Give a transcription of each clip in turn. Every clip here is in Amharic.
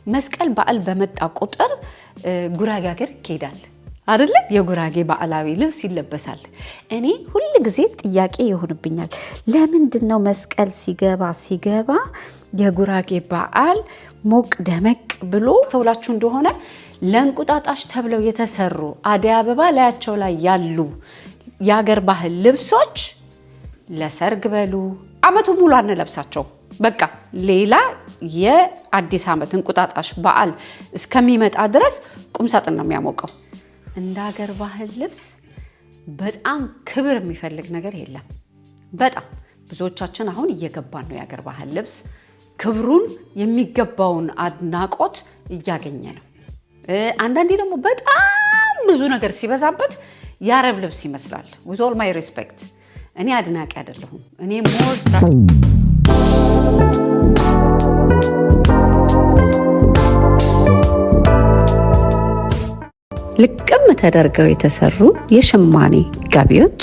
መስቀል በዓል በመጣ ቁጥር ጉራጌ ሀገር ይሄዳል አይደለ? የጉራጌ በዓላዊ ልብስ ይለበሳል። እኔ ሁሉ ጊዜ ጥያቄ ይሆንብኛል፣ ለምንድነው መስቀል ሲገባ የጉራጌ በዓል ሞቅ ደመቅ ብሎ? ተውላችሁ እንደሆነ ለእንቁጣጣሽ ተብለው የተሰሩ አደይ አበባ ላያቸው ላይ ያሉ የሀገር ባህል ልብሶች ለሰርግ በሉ አመቱ ሙሉ አንለብሳቸው። በቃ ሌላ የአዲስ ዓመት እንቁጣጣሽ በዓል እስከሚመጣ ድረስ ቁምሳጥን ነው የሚያሞቀው። እንደ ሀገር ባህል ልብስ በጣም ክብር የሚፈልግ ነገር የለም። በጣም ብዙዎቻችን አሁን እየገባን ነው። የሀገር ባህል ልብስ ክብሩን የሚገባውን አድናቆት እያገኘ ነው። አንዳንዴ ደግሞ በጣም ብዙ ነገር ሲበዛበት የአረብ ልብስ ይመስላል። with all my respect እኔ አድናቂ አይደለሁም። እኔ ልቅም ተደርገው የተሰሩ የሸማኔ ጋቢዎች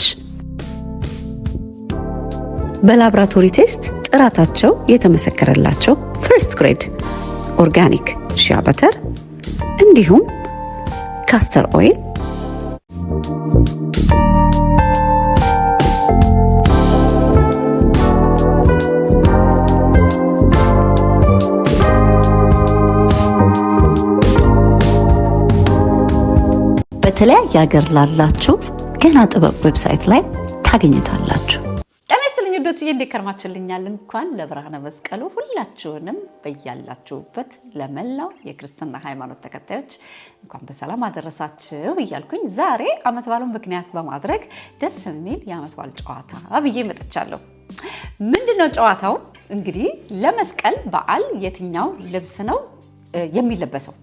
በላብራቶሪ ቴስት ጥራታቸው የተመሰከረላቸው ፈርስት ግሬድ ኦርጋኒክ ሺያ በተር እንዲሁም ካስተር ኦይል በተለያየ ሀገር ላላችሁ ገና ጥበብ ዌብሳይት ላይ ታገኙታላችሁ። ጤና ይስጥልኝ እንዴት ከርማችሁልኛል? እንኳን ለብርሃነ መስቀሉ ሁላችሁንም በያላችሁበት ለመላው የክርስትና ሃይማኖት ተከታዮች እንኳን በሰላም አደረሳችሁ እያልኩኝ ዛሬ ዓመት በዓሉን ምክንያት በማድረግ ደስ የሚል የዓመት በዓል ጨዋታ ብዬ መጥቻለሁ። ምንድነው ጨዋታው? እንግዲህ ለመስቀል በዓል የትኛው ልብስ ነው የሚለበሰው?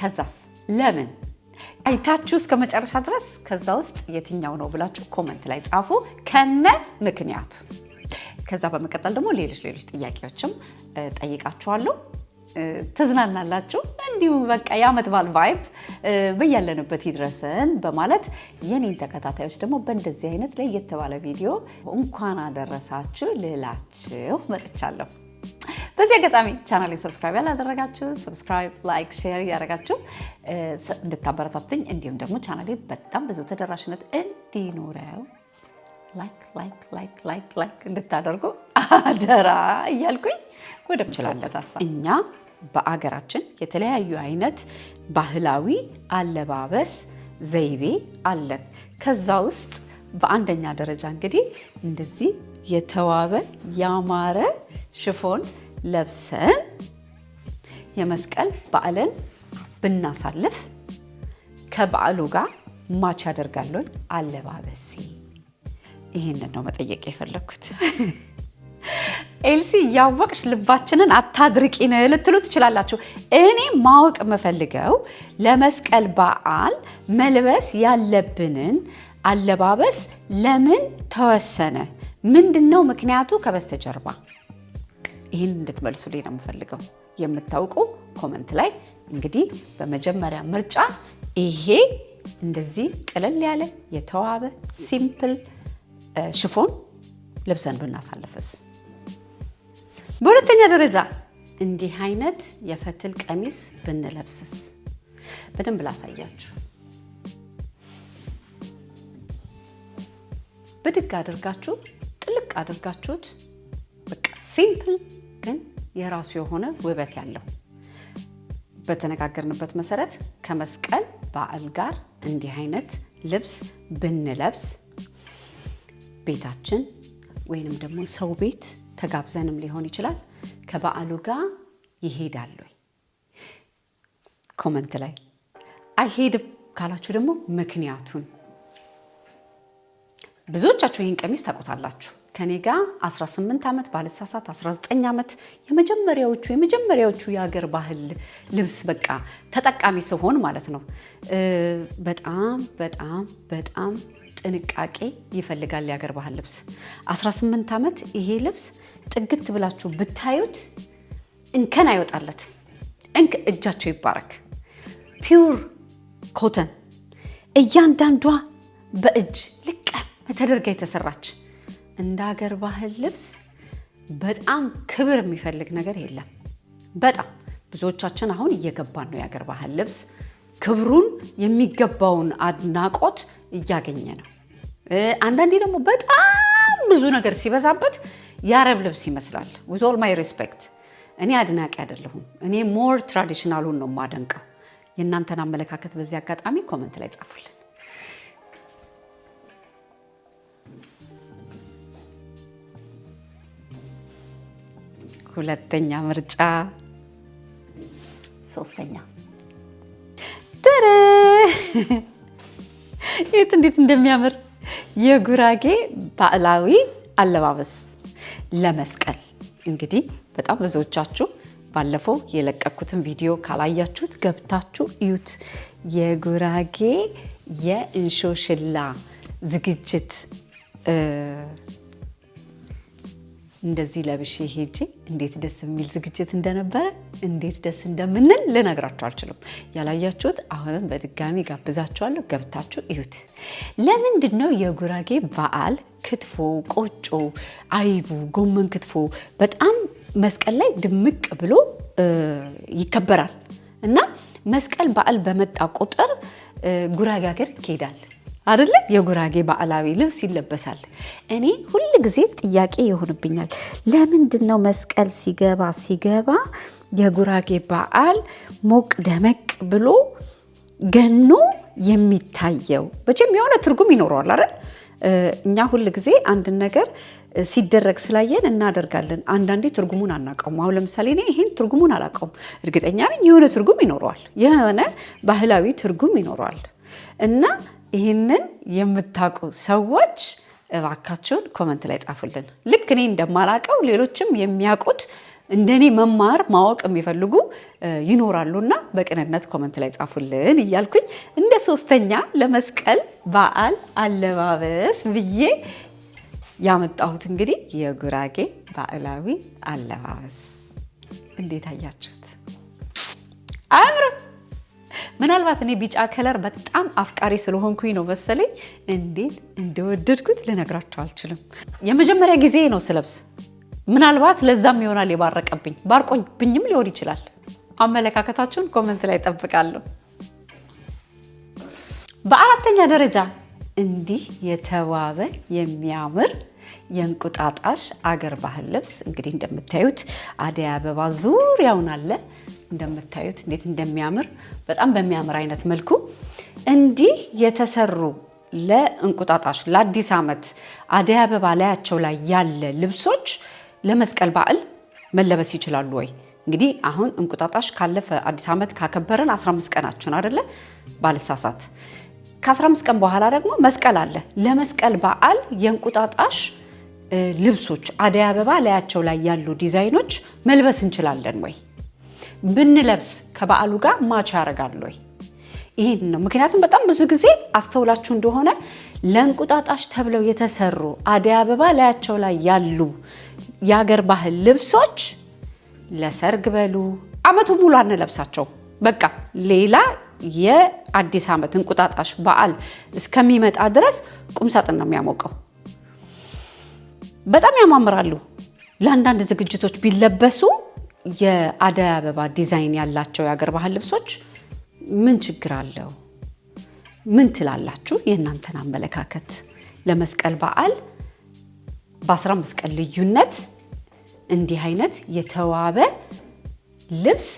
ከዛስ ለምን? አይታችሁ እስከ መጨረሻ ድረስ ከዛ ውስጥ የትኛው ነው ብላችሁ ኮሜንት ላይ ጻፉ ከነ ምክንያቱ። ከዛ በመቀጠል ደግሞ ሌሎች ጥያቄዎችም ጠይቃችኋለሁ። ተዝናናላችሁ። እንዲሁም በቃ የዓመት በዓል ቫይብ በያለንበት ይድረሰን በማለት የኔን ተከታታዮች ደግሞ በእንደዚህ አይነት ላይ የተባለ ቪዲዮ እንኳን አደረሳችሁ ልላችሁ መጥቻለሁ። በዚህ አጋጣሚ ቻናሌን ሰብስክራይብ ያላደረጋችሁ ሰብስክራይብ፣ ላይክ፣ ሼር ያደረጋችሁ እንድታበረታቱኝ እንዲሁም ደግሞ ቻናሌ በጣም ብዙ ተደራሽነት እንዲኖረው ላይክ እንድታደርጉ አደራ እያልኩኝ ወደ ምችላለት እኛ በአገራችን የተለያዩ አይነት ባህላዊ አለባበስ ዘይቤ አለን። ከዛ ውስጥ በአንደኛ ደረጃ እንግዲህ እንደዚህ የተዋበ ያማረ ሽፎን ለብሰን የመስቀል በዓልን ብናሳልፍ ከበዓሉ ጋር ማች ያደርጋል አለባበሴ? ይሄንን ነው መጠየቅ የፈለኩት። ኤልሲ ያወቅሽ ልባችንን አታድርቂ ነው ልትሉ ትችላላችሁ። እኔ ማወቅ የምፈልገው ለመስቀል በዓል መልበስ ያለብንን አለባበስ ለምን ተወሰነ? ምንድነው ምክንያቱ ከበስተጀርባ? ይህን እንድትመልሱልኝ ነው የምፈልገው። የምታውቁ ኮሜንት ላይ እንግዲህ በመጀመሪያ ምርጫ ይሄ እንደዚህ ቅልል ያለ የተዋበ ሲምፕል ሽፎን ልብሰን ብናሳልፍስ? በሁለተኛ ደረጃ እንዲህ አይነት የፈትል ቀሚስ ብንለብስስ? በደንብ ላሳያችሁ። ብድግ አድርጋችሁ ጥልቅ አድርጋችሁት በቃ ሲምፕል ግን የራሱ የሆነ ውበት ያለው በተነጋገርንበት መሰረት ከመስቀል በዓል ጋር እንዲህ አይነት ልብስ ብንለብስ ቤታችን ወይንም ደግሞ ሰው ቤት ተጋብዘንም ሊሆን ይችላል ከበዓሉ ጋር ይሄዳል ወይ? ኮሜንት ላይ አይሄድም ካላችሁ ደግሞ ምክንያቱን። ብዙዎቻችሁ ይህን ቀሚስ ታውቁታላችሁ። ከኔ ጋር 18 ዓመት ባልሳሳት 19 ዓመት የመጀመሪያዎቹ የሀገር ባህል ልብስ በቃ ተጠቃሚ ሲሆን ማለት ነው። በጣም ጥንቃቄ ይፈልጋል የሀገር ባህል ልብስ። 18 ዓመት ይሄ ልብስ ጥግት ብላችሁ ብታዩት እንከን አይወጣለትም። እጃቸው ይባረክ። ፒውር ኮተን እያንዳንዷ በእጅ ልቀም ተደርጋ የተሰራች እንደ ሀገር ባህል ልብስ በጣም ክብር የሚፈልግ ነገር የለም። በጣም ብዙዎቻችን አሁን እየገባን ነው የሀገር ባህል ልብስ ክብሩን የሚገባውን አድናቆት እያገኘ ነው። አንዳንዴ ደግሞ በጣም ብዙ ነገር ሲበዛበት የአረብ ልብስ ይመስላል። with all my respect እኔ አድናቂ አይደለሁም። እኔ ሞር ትራዲሽናሉን ነው የማደንቀው። የእናንተን አመለካከት በዚህ አጋጣሚ ኮሜንት ላይ ጻፉልን። ሁለተኛ ምርጫ፣ ሶስተኛ ይሄት እንዴት እንደሚያምር የጉራጌ ባህላዊ አለባበስ ለመስቀል። እንግዲህ በጣም ብዙዎቻችሁ ባለፈው የለቀኩትን ቪዲዮ ካላያችሁት ገብታችሁ እዩት። የጉራጌ የእንሾሽላ ዝግጅት እንደዚህ ለብሼ ሄጄ እንዴት ደስ የሚል ዝግጅት እንደነበረ እንዴት ደስ እንደምንል ልነግራችሁ አልችልም። ያላያችሁት አሁንም በድጋሚ ጋብዛችኋለሁ፣ ገብታችሁ እዩት። ለምንድን ነው የጉራጌ በዓል ክትፎ፣ ቆጮ፣ አይቡ፣ ጎመን ክትፎ በጣም መስቀል ላይ ድምቅ ብሎ ይከበራል እና መስቀል በዓል በመጣ ቁጥር ጉራጌ ሀገር ይሄዳል አይደለ? የጉራጌ ባህላዊ ልብስ ይለበሳል። እኔ ሁል ጊዜ ጥያቄ ይሆንብኛል፣ ለምንድን ነው መስቀል ሲገባ የጉራጌ በዓል ሞቅ ደመቅ ብሎ ገኖ የሚታየው? መቼም የሆነ ትርጉም ይኖረዋል አይደል? እኛ ሁል ጊዜ አንድ ነገር ሲደረግ ስላየን እናደርጋለን። አንዳንዴ ትርጉሙን አናውቀውም። አሁን ለምሳሌ እኔ ይሄን ትርጉሙን አላውቀውም፣ እርግጠኛ ነኝ የሆነ ትርጉም ይኖረዋል፣ የሆነ ባህላዊ ትርጉም ይኖረዋል እና ይህንን የምታውቁ ሰዎች እባካችሁን ኮመንት ላይ ጻፉልን። ልክ እኔ እንደማላውቀው ሌሎችም የሚያውቁት እንደኔ መማር ማወቅ የሚፈልጉ ይኖራሉና በቅንነት ኮመንት ላይ ጻፉልን እያልኩኝ እንደ ሶስተኛ ለመስቀል በዓል አለባበስ ብዬ ያመጣሁት እንግዲህ የጉራጌ ባህላዊ አለባበስ። እንዴት አያችሁት? አምር ምናልባት እኔ ቢጫ ከለር በጣም አፍቃሪ ስለሆንኩኝ ነው መሰለኝ እንዴት እንደወደድኩት ልነግራችሁ አልችልም። የመጀመሪያ ጊዜ ነው ስለብስ። ምናልባት ለዛም ይሆናል የባረቀብኝ፣ ባርቆብኝም ሊሆን ይችላል። አመለካከታችሁን ኮሜንት ላይ ጠብቃለሁ። በአራተኛ ደረጃ እንዲህ የተዋበ የሚያምር የእንቁጣጣሽ አገር ባህል ልብስ እንግዲህ እንደምታዩት አደይ አበባ ዙሪያውን አለ። እንደምታዩት እንዴት እንደሚያምር በጣም በሚያምር አይነት መልኩ እንዲህ የተሰሩ ለእንቁጣጣሽ ለአዲስ ዓመት አደይ አበባ ላያቸው ላይ ያለ ልብሶች ለመስቀል በዓል መለበስ ይችላሉ ወይ? እንግዲህ አሁን እንቁጣጣሽ ካለፈ አዲስ ዓመት ካከበረን 15 ቀናችን አይደለ ባልሳሳት። ከ15 ቀን በኋላ ደግሞ መስቀል አለ። ለመስቀል በዓል የእንቁጣጣሽ ልብሶች አደይ አበባ ላያቸው ላይ ያሉ ዲዛይኖች መልበስ እንችላለን ወይ? ብንለብስ ከበዓሉ ጋር ማች ያደርጋል ወይ? ይሄን ነው። ምክንያቱም በጣም ብዙ ጊዜ አስተውላችሁ እንደሆነ ለእንቁጣጣሽ ተብለው የተሰሩ አደይ አበባ ላያቸው ላይ ያሉ የሀገር ባህል ልብሶች ለሰርግ በሉ አመቱ ሙሉ አንለብሳቸው። በቃ ሌላ የአዲስ ዓመት እንቁጣጣሽ በዓል እስከሚመጣ ድረስ ቁምሳጥን ነው የሚያሞቀው። በጣም ያማምራሉ። ለአንዳንድ ዝግጅቶች ቢለበሱ የአደይ አበባ ዲዛይን ያላቸው የሀገር ባህል ልብሶች ምን ችግር አለው? ምን ትላላችሁ? የእናንተን አመለካከት። ለመስቀል በዓል በ15 ቀን ልዩነት እንዲህ አይነት የተዋበ ልብስ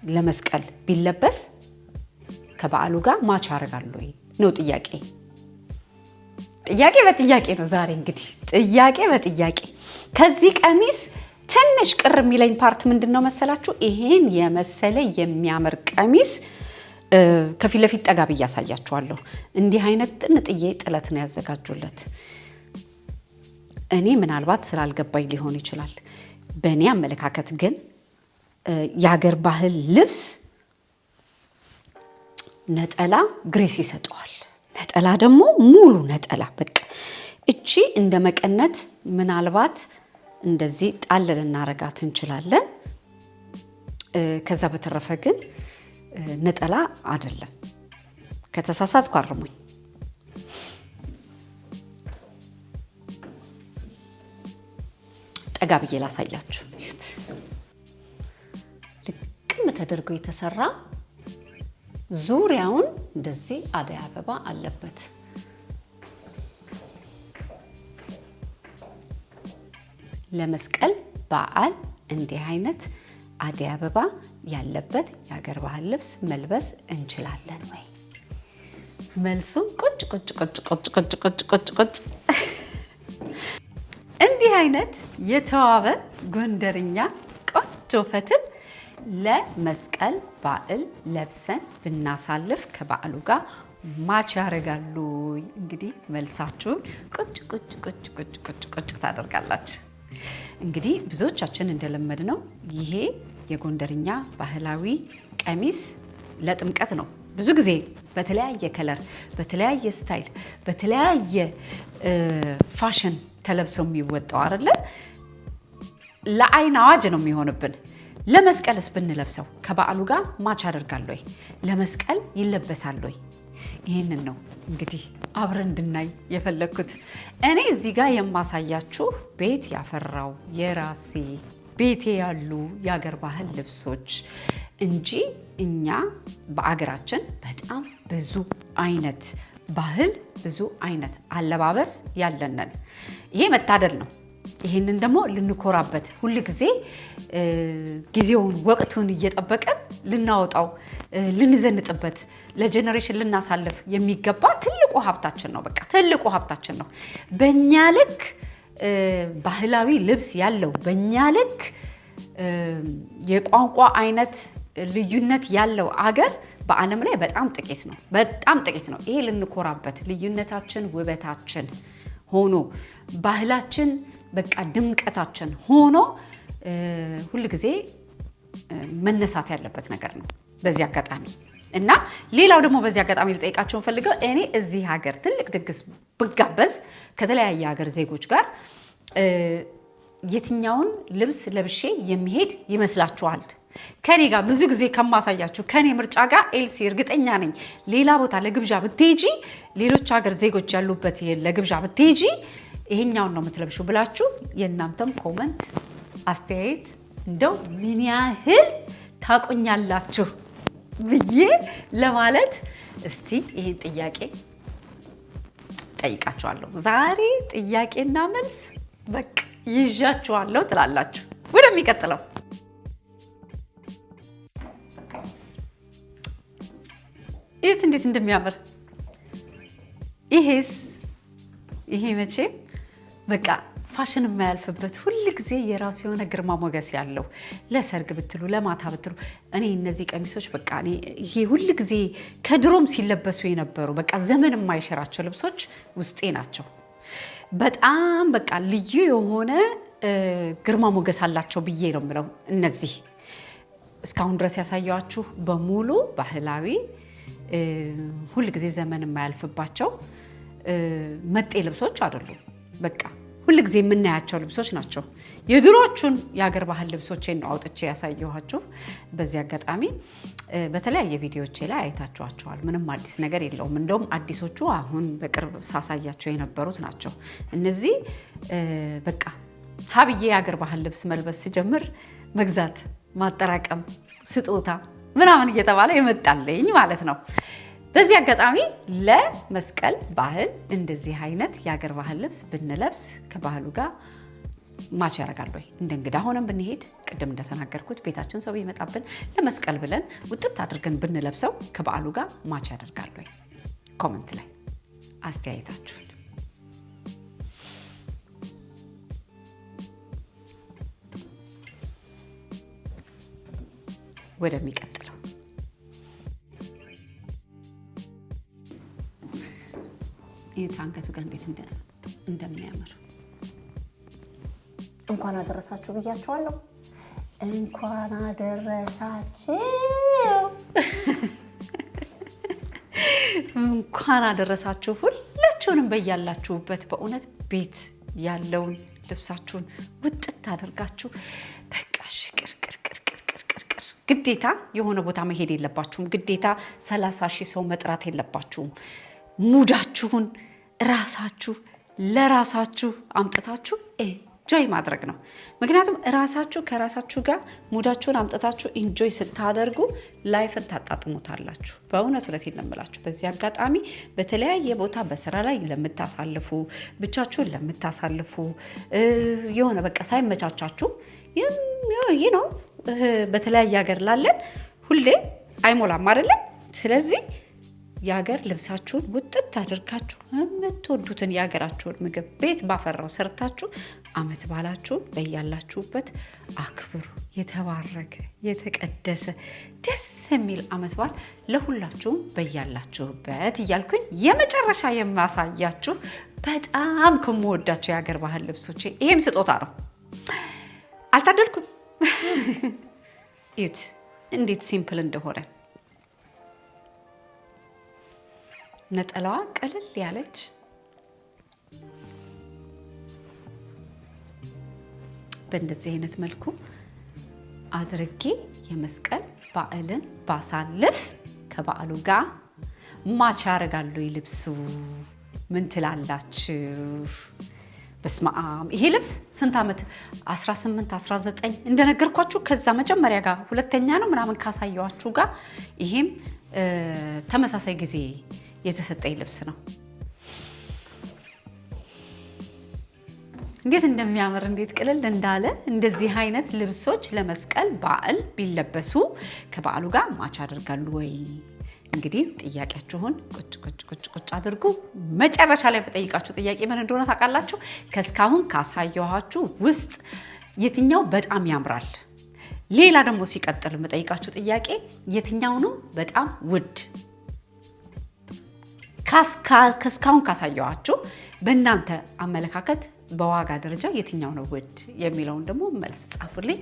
ለመስቀል ቢለበስ ከበዓሉ ጋር ማች ያደርጋል ወይ ነው ጥያቄ። ጥያቄ በጥያቄ ነው ዛሬ እንግዲህ ጥያቄ በጥያቄ። ከዚህ ቀሚስ ትንሽ ቅር የሚለኝ ፓርት ምንድነው መሰላችሁ? ይሄን የመሰለ የሚያምር ቀሚስ ከፊት ለፊት ጠጋ ብዬ ያሳያችኋለሁ። እንዲህ አይነት ጥንጥዬ ጥለት ነው ያዘጋጁለት። እኔ ምናልባት ስላልገባኝ ሊሆን ይችላል። በእኔ አመለካከት ግን የሀገር ባህል ልብስ ነጠላ ግሬስ ይሰጠዋል። ነጠላ ደግሞ ሙሉ ነጠላ በቃ እቺ እንደ መቀነት ምናልባት እንደዚህ ጣል ልናረጋት እንችላለን። ከዛ በተረፈ ግን ነጠላ አይደለም። ከተሳሳትኩ አርሙኝ። ጠጋ ብዬ ላሳያችሁ። ልቅም ተደርጎ የተሰራ ዙሪያውን እንደዚህ አደይ አበባ አለበት። ለመስቀል በዓል እንዲህ አይነት አደይ አበባ ያለበት የሀገር ባህል ልብስ መልበስ እንችላለን ወይ? መልሱም ቁጭ ቁጭ ቁጭ ቁጭ ቁጭ ቁጭ ቁጭ ቁጭ። እንዲህ አይነት የተዋበ ጎንደርኛ ቆንጆ ፈትል ለመስቀል በዓል ለብሰን ብናሳልፍ ከበዓሉ ጋር ማች ያደርጋሉ? እንግዲህ መልሳችሁን ቁጭ ቁጭ ቁጭ ቁጭ ቁጭ ቁጭ ታደርጋላችሁ። እንግዲህ ብዙዎቻችን እንደለመድነው ይሄ የጎንደርኛ ባህላዊ ቀሚስ ለጥምቀት ነው ብዙ ጊዜ በተለያየ ከለር፣ በተለያየ ስታይል፣ በተለያየ ፋሽን ተለብሶ የሚወጣው አይደለ? ለአይን አዋጅ ነው የሚሆንብን። ለመስቀልስ ብንለብሰው ከበዓሉ ጋር ማች ያደርጋል ወይ? ለመስቀል ይለበሳል ወይ? ይህንን ነው እንግዲህ አብረን እንድናይ የፈለኩት። እኔ እዚህ ጋር የማሳያችሁ ቤት ያፈራው የራሴ ቤቴ ያሉ የሀገር ባህል ልብሶች እንጂ እኛ በአገራችን በጣም ብዙ አይነት ባህል፣ ብዙ አይነት አለባበስ ያለንን። ይሄ መታደል ነው። ይሄንን ደግሞ ልንኮራበት፣ ሁል ጊዜ ጊዜውን ወቅቱን እየጠበቀን ልናወጣው፣ ልንዘንጥበት፣ ለጄኔሬሽን ልናሳልፍ የሚገባ ትልቁ ሀብታችን ነው። በቃ ትልቁ ሀብታችን ነው። በእኛ ልክ ባህላዊ ልብስ ያለው፣ በእኛ ልክ የቋንቋ አይነት ልዩነት ያለው አገር በዓለም ላይ በጣም ጥቂት ነው። በጣም ጥቂት ነው። ይሄ ልንኮራበት፣ ልዩነታችን ውበታችን ሆኖ ባህላችን በቃ ድምቀታችን ሆኖ ሁል ጊዜ መነሳት ያለበት ነገር ነው በዚህ አጋጣሚ። እና ሌላው ደግሞ በዚህ አጋጣሚ ልጠይቃችሁ ፈልገው፣ እኔ እዚህ ሀገር ትልቅ ድግስ ብጋበዝ ከተለያየ ሀገር ዜጎች ጋር የትኛውን ልብስ ለብሼ የሚሄድ ይመስላችኋል? ከኔ ጋር ብዙ ጊዜ ከማሳያችሁ ከኔ ምርጫ ጋር ኤልሲ እርግጠኛ ነኝ ሌላ ቦታ ለግብዣ ብትሄጂ፣ ሌሎች ሀገር ዜጎች ያሉበት ለግብዣ ብትሄጂ ይሄኛውን ነው የምትለብሹ ብላችሁ የእናንተም ኮመንት አስተያየት እንደው ምን ያህል ታቆኛላችሁ ብዬ ለማለት እስቲ ይሄን ጥያቄ ጠይቃችኋለሁ። ዛሬ ጥያቄና መልስ በቃ ይዣችኋለሁ ትላላችሁ። ወደሚቀጥለው ይሄት እንዴት እንደሚያምር ይሄ መቼም በቃ ፋሽን የማያልፍበት ሁል ጊዜ የራሱ የሆነ ግርማ ሞገስ ያለው ለሰርግ ብትሉ ለማታ ብትሉ፣ እኔ እነዚህ ቀሚሶች በቃ ይሄ ሁል ጊዜ ከድሮም ሲለበሱ የነበሩ በቃ ዘመን የማይሽራቸው ልብሶች ውስጤ ናቸው። በጣም በቃ ልዩ የሆነ ግርማ ሞገስ አላቸው ብዬ ነው የምለው። እነዚህ እስካሁን ድረስ ያሳየኋችሁ በሙሉ ባህላዊ ሁል ጊዜ ዘመን የማያልፍባቸው መጤ ልብሶች አይደሉም። በቃ ሁል ጊዜ የምናያቸው ልብሶች ናቸው። የድሮቹን የሀገር ባህል ልብሶቼን ነው አውጥቼ ያሳየኋችሁ። በዚህ አጋጣሚ በተለያየ ቪዲዮዎቼ ላይ አይታችኋቸዋል። ምንም አዲስ ነገር የለውም። እንደውም አዲሶቹ አሁን በቅርብ ሳሳያቸው የነበሩት ናቸው። እነዚህ በቃ ሀብዬ የሀገር ባህል ልብስ መልበስ ሲጀምር መግዛት፣ ማጠራቀም፣ ስጦታ ምናምን እየተባለ የመጣልኝ ማለት ነው። በዚህ አጋጣሚ ለመስቀል ባህል እንደዚህ አይነት የሀገር ባህል ልብስ ብንለብስ ከባህሉ ጋር ማች ያደርጋል ወይ? እንደ እንግዳ ሆነን ብንሄድ ቅድም እንደተናገርኩት ቤታችን ሰው ይመጣብን ለመስቀል ብለን ውጥት አድርገን ብንለብሰው ከበዓሉ ጋር ማች ያደርጋል ወይ? ኮመንት ላይ አስተያየታችሁን። ወደሚቀጥለው ይህ አንገቱ ጋር እንዴት እንደሚያምር እንኳን አደረሳችሁ ብያችኋለሁ። እንኳን አደረሳችሁ፣ እንኳን አደረሳችሁ ሁላችሁንም በያላችሁበት። በእውነት ቤት ያለውን ልብሳችሁን ውጥት አድርጋችሁ በቃ ሽቅርቅርቅርቅርቅር። ግዴታ የሆነ ቦታ መሄድ የለባችሁም። ግዴታ 30,000 ሰው መጥራት የለባችሁም። ሙዳችሁን ራሳችሁ ለራሳችሁ አምጥታችሁ ጆይ ማድረግ ነው። ምክንያቱም ራሳችሁ ከራሳችሁ ጋር ሙዳችሁን አምጥታችሁ ኢንጆይ ስታደርጉ ላይፍን ታጣጥሙታላችሁ። በእውነት እውነቴን ነው የምላችሁ። በዚህ አጋጣሚ በተለያየ ቦታ በስራ ላይ ለምታሳልፉ፣ ብቻችሁን ለምታሳልፉ፣ የሆነ በቃ ሳይመቻቻችሁ ይህ ነው በተለያየ ሀገር ላለን ሁሌ አይሞላም አይደለም። ስለዚህ የሀገር ልብሳችሁን ውጥት አድርጋችሁ የምትወዱትን የሀገራችሁን ምግብ ቤት ባፈራው ሰርታችሁ አመት ባላችሁን በያላችሁበት አክብሩ። የተባረከ የተቀደሰ ደስ የሚል አመት በዓል ለሁላችሁም በያላችሁበት እያልኩኝ የመጨረሻ የማሳያችሁ በጣም ከምወዳቸው የሀገር ባህል ልብሶቼ ይሄም ስጦታ ነው። አልታደልኩም። እዩት እንዴት ሲምፕል እንደሆነ። ነጠላዋ ቀለል ያለች በእንደዚህ አይነት መልኩ አድርጌ የመስቀል በዓልን ባሳልፍ ከበዓሉ ጋር ማች ያደርጋሉ ልብሱ። ምን ትላላችሁ? በስማም ይሄ ልብስ ስንት ዓመት 18 19 እንደነገርኳችሁ ከዛ መጀመሪያ ጋር ሁለተኛ ነው ምናምን ካሳየዋችሁ ጋር ይሄም ተመሳሳይ ጊዜ የተሰጠኝ ልብስ ነው። እንዴት እንደሚያምር እንዴት ቅልል እንዳለ እንደዚህ አይነት ልብሶች ለመስቀል በዓል ቢለበሱ ከበዓሉ ጋር ማች አድርጋሉ ወይ? እንግዲህ ጥያቄያችሁን ቁጭ አድርጉ። መጨረሻ ላይ በጠይቃችሁ ጥያቄ ምን እንደሆነ ታውቃላችሁ? ከስካሁን ካሳየኋችሁ ውስጥ የትኛው በጣም ያምራል? ሌላ ደግሞ ሲቀጥል የምጠይቃችሁ ጥያቄ የትኛው ነው በጣም ውድ? ከስካሁን ካሳየኋችሁ በእናንተ አመለካከት በዋጋ ደረጃ የትኛው ነው ውድ የሚለውን ደግሞ መልስ ጻፉልኝ።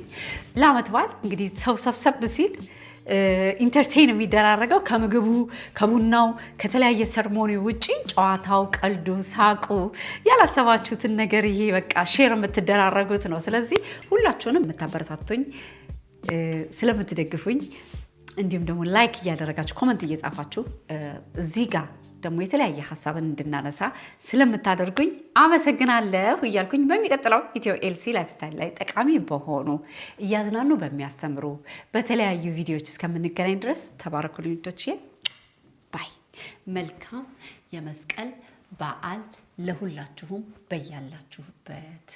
ለዓመት በዓል እንግዲህ ሰው ሰብሰብ ሲል ኢንተርቴን የሚደራረገው ከምግቡ፣ ከቡናው፣ ከተለያየ ሰርሞኒ ውጪ ጨዋታው፣ ቀልዱ፣ ሳቁ ያላሰባችሁትን ነገር ይሄ በቃ ሼር የምትደራረጉት ነው። ስለዚህ ሁላችሁንም የምታበረታቱኝ ስለምትደግፉኝ እንዲሁም ደግሞ ላይክ እያደረጋችሁ ኮመንት እየጻፋችሁ እዚህ ጋር ደግሞ የተለያየ ሀሳብን እንድናነሳ ስለምታደርጉኝ አመሰግናለሁ እያልኩኝ በሚቀጥለው ኢትዮ ኤልሲ ላይፍ ስታይል ላይ ጠቃሚ በሆኑ እያዝናኑ በሚያስተምሩ በተለያዩ ቪዲዮዎች እስከምንገናኝ ድረስ ተባረኩ ልጆቼ። ባይ። መልካም የመስቀል በዓል ለሁላችሁም በያላችሁበት።